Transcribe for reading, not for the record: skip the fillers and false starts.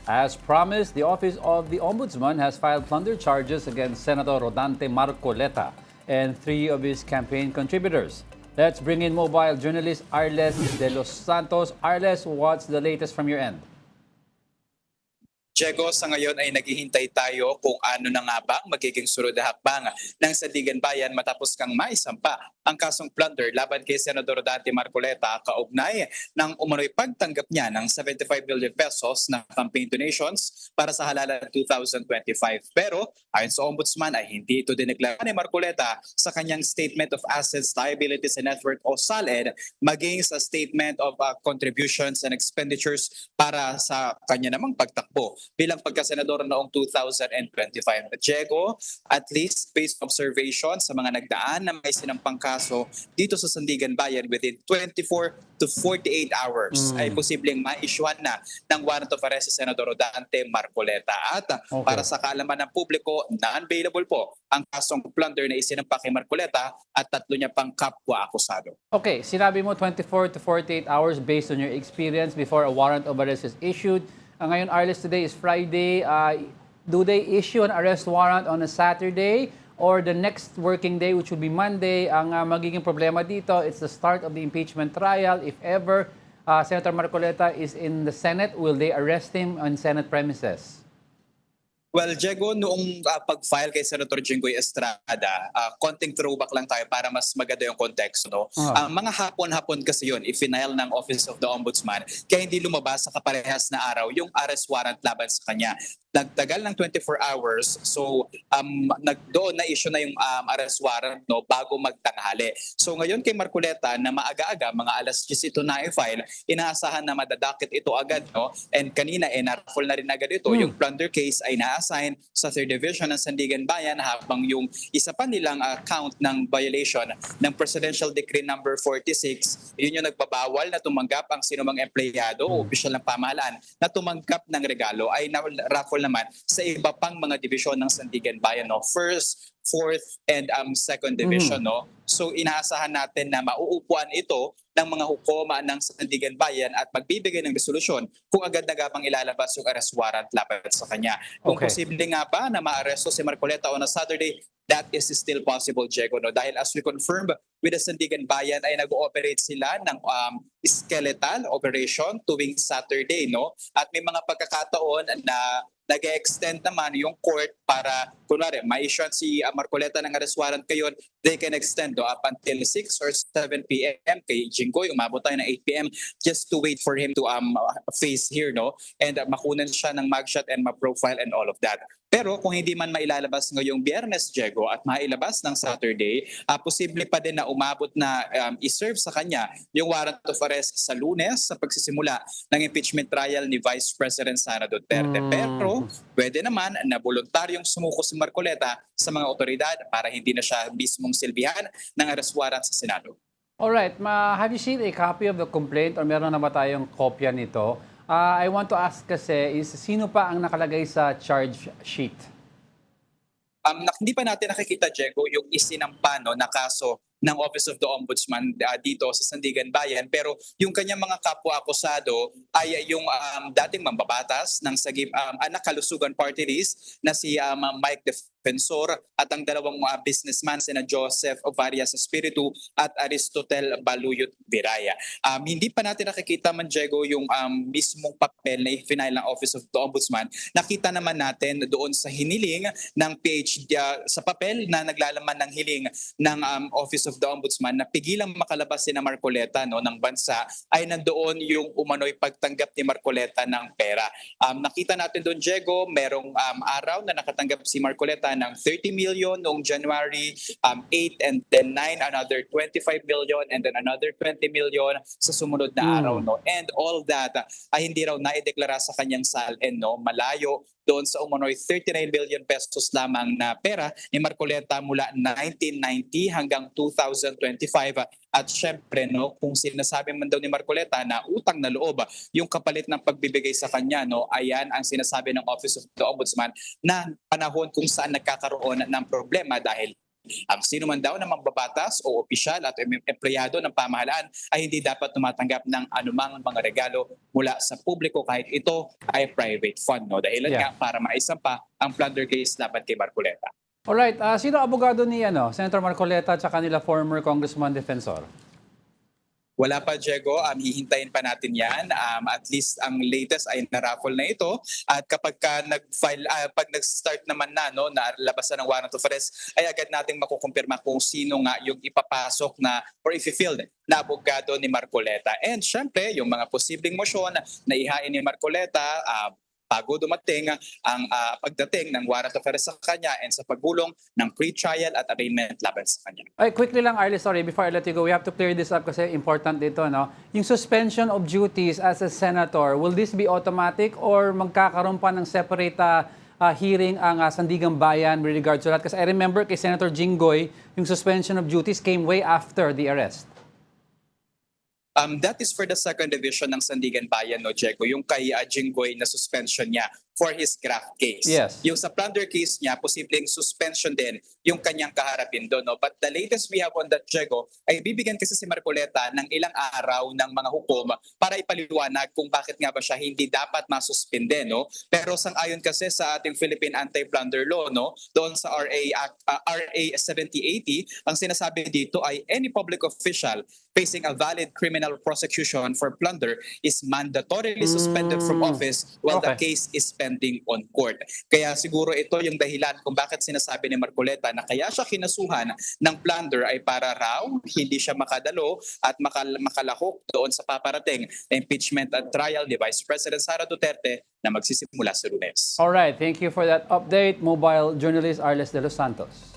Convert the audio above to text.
As promised, the Office of the Ombudsman has filed plunder charges against Senator Rodante Marcoleta and three of his campaign contributors. Let's bring in mobile journalist Arles de los Santos. Arles, what's the latest from your end? Diego, sa ngayon ay naghihintay tayo kung ano na nga ba ang magiging sunod na hakbang ng Sandigan Bayan matapos kang maisampa ang kasong plunder laban kay Senador Rodante Marcoleta kaugnay ng umano'y pagtanggap niya ng 75 million pesos na campaign donations para sa halalan 2025. Pero ayon sa Ombudsman ay hindi ito dineklara ni Marcoleta sa kanyang Statement of Assets, Liabilities and Net Worth o SALED maging sa Statement of Contributions and Expenditures para sa kanya namang pagtakbo bilang pagkasenador noong 2025. Diego, at least based observation sa mga nagdaan na may sinampang kaso dito sa Sandigan Bayan within 24 to 48 hours ay posibleng ma-issuehan na ng warrant of arrest si Senador Rodante Marcoleta. At para sa kaalaman ng publiko, na-unavailable po ang kasong plunder na isinampa kay Marcoleta at tatlo niya pang kapwa-akusado. Okay, sinabi mo 24 to 48 hours based on your experience before a warrant of arrest is issued. Ngayon, Arles, today is Friday. Do they issue an arrest warrant on a Saturday or the next working day, which would be Monday? Ang magiging problema dito, it's the start of the impeachment trial. If ever Senator Marcoleta is in the Senate, will they arrest him on Senate premises? Well, Diego, noong pag-file kay Senator Jinggoy Estrada, konting throwback lang tayo para mas maganda yung konteksto. No? Mga hapon-hapon kasi yun, i-file ng Office of the Ombudsman, kaya hindi lumabas sa kaparehas na araw yung arrest warrant laban sa kanya. Nagtagal ng 24 hours, so doon na-issue na yung arrest warrant no, bago magtanghali. So ngayon kay Marcoleta na maaga-aga, mga alas 10 ito na i-file, inaasahan na madadakit ito agad. No? And kanina, na-raffle na rin agad ito. Yung plunder case ay na-assign sa 3rd Division ng Sandigan Bayan habang yung isa pa nilang count ng violation ng Presidential Decree number 46, yun yung nagpabawal na tumanggap ang sinumang empleyado o opisyal ng pamahalaan na tumanggap ng regalo ay na-raffle naman sa iba pang mga division ng Sandigan Bayan, no? 1st, 4th, and 2nd Division. No? So inaasahan natin na mauupuan ito ng mga hukuma ng Sandigan Bayan at magbibigay ng resolusyon kung agad na gabang ilalabas yung arrest warrant laban sa kanya. Kung posible nga ba na maaresto si Marcoleta on a Saturday, that is still possible, Diego. No? Dahil as we confirmed with the Sandigan Bayan ay nag-ooperate sila ng skeletal operation tuwing Saturday. No? At may mga pagkakataon na nag-extend naman yung court para, kunwari, ma-issue si Marcoleta ng arrest warrant ngayon, they can extend up until 6 or 7 p.m. Kay Jinggoy, umabot tayo ng 8 p.m. just to wait for him to face here, no? And makunan siya ng mugshot and ma-profile and all of that. Pero kung hindi man mailalabas ngayong Biyernes, Diego, at mailabas ng Saturday, posible pa din na umabot na iserve sa kanya yung warrant of arrest sa Lunes sa pagsisimula ng impeachment trial ni Vice President Sara Duterte. Pero pwede naman na voluntaryong sumuko si Marcoleta sa mga otoridad para hindi na siya mismong silbihan ng arrest warrant sa Senado. Alright, have you seen a copy of the complaint or meron na ba tayong kopya nito? I want to ask kasi sino pa ang nakalagay sa charge sheet? Hindi pa natin nakikita, Diego, yung isinampa na kaso ng Office of the Ombudsman dito sa Sandigan Bayan. Pero yung kanyang mga kapwa-akusado ay yung dating mambabatas ng Anak Kalusugan Party List na si Mike Defensor at ang dalawang businessman sina Joseph Ovarias Espiritu at Aristotel Baluyot Biraya. Hindi pa natin nakikita man, Diego, yung mismong papel na i-file ng Office of the Ombudsman. Nakita naman natin doon sa hiniling ng PhD sa papel na naglalaman ng hiling ng Office of the Ombudsman na pigilang makalabas si Marcoleta ng bansa ay nandoon yung umano'y pagtanggap ni Marcoleta ng pera. Nakita natin doon, Diego, merong araw na nakatanggap si Marcoleta ng 30 million noong January 8 and then 9, another 25 million and then another 20 million sa sumunod na araw. No? And all that ay hindi raw naideklara sa kanyang SALN, no? Malayo doon sa umano'y 39 billion pesos lamang na pera ni Marcoleta mula 1990 hanggang 2025. At syempre, no, kung sinasabi man daw ni Marcoleta na utang na loob yung kapalit ng pagbibigay sa kanya, no, ayan ang sinasabi ng Office of the Ombudsman na panahon kung saan nagkakaroon ng problema dahil Ang sino man daw na mambabatas o opisyal at empleyado ng pamahalaan ay hindi dapat tumatanggap ng anumang mga regalo mula sa publiko kahit ito ay private fund. No? Dahilan nga para maisampa ang plunder case laban kay Marcoleta. Alright, sino abogado ni Senator Marcoleta at kanila former Congressman Defensor? Wala pa, Diego. Hihintayin pa natin yan. At least ang latest ay na-raffle na ito. At kapag nag-file, pag nag-start naman na, no, na labasan ng warrant of arrest, ay agad nating makukumpirma kung sino nga yung ipapasok na or if-filled na abogado ni Marcoleta. And syempre, yung mga posibleng motion na ihain ni Marcoleta, bago dumating ang pagdating ng warrant of arrest sa kanya and sa pagbulong ng pre-trial at arraignment laban sa kanya. Ay, quickly lang, Arlie, sorry, before I let you go, we have to clear this up kasi important dito, no? Yung suspension of duties as a senator, will this be automatic or magkakaroon pa ng separate hearing ang Sandigang Bayan with regard to that? Kasi I remember kay Senator Jinggoy, yung suspension of duties came way after the arrest. That is for the second division ng Sandigan Bayan, no, Diego, yung kay Jinggoy na suspension niya for his graft case. Yes. Yung sa plunder case niya, posibleng suspension din yung kanyang kaharapin doon. No? But the latest we have on that, Diego, ay bibigyan kasi si Marcoleta ng ilang araw ng mga hukom para ipaliwanag kung bakit nga ba siya hindi dapat masuspinde. No? Pero sang-ayon kasi sa ating Philippine Anti-Plunder Law, no? Doon sa RA 7080, ang sinasabi dito ay any public official facing a valid criminal prosecution for plunder is mandatorily suspended from office while the case is pending on court. Kaya siguro ito yung dahilan kung bakit sinasabi ni Marcoleta na kaya siya kinasuhan ng plunder ay para raw hindi siya makadalo at makalahok doon sa paparating na impeachment at trial ni Vice President Sara Duterte na magsisimula sa Lunes. Alright, thank you for that update. Mobile journalist Arles de los Santos.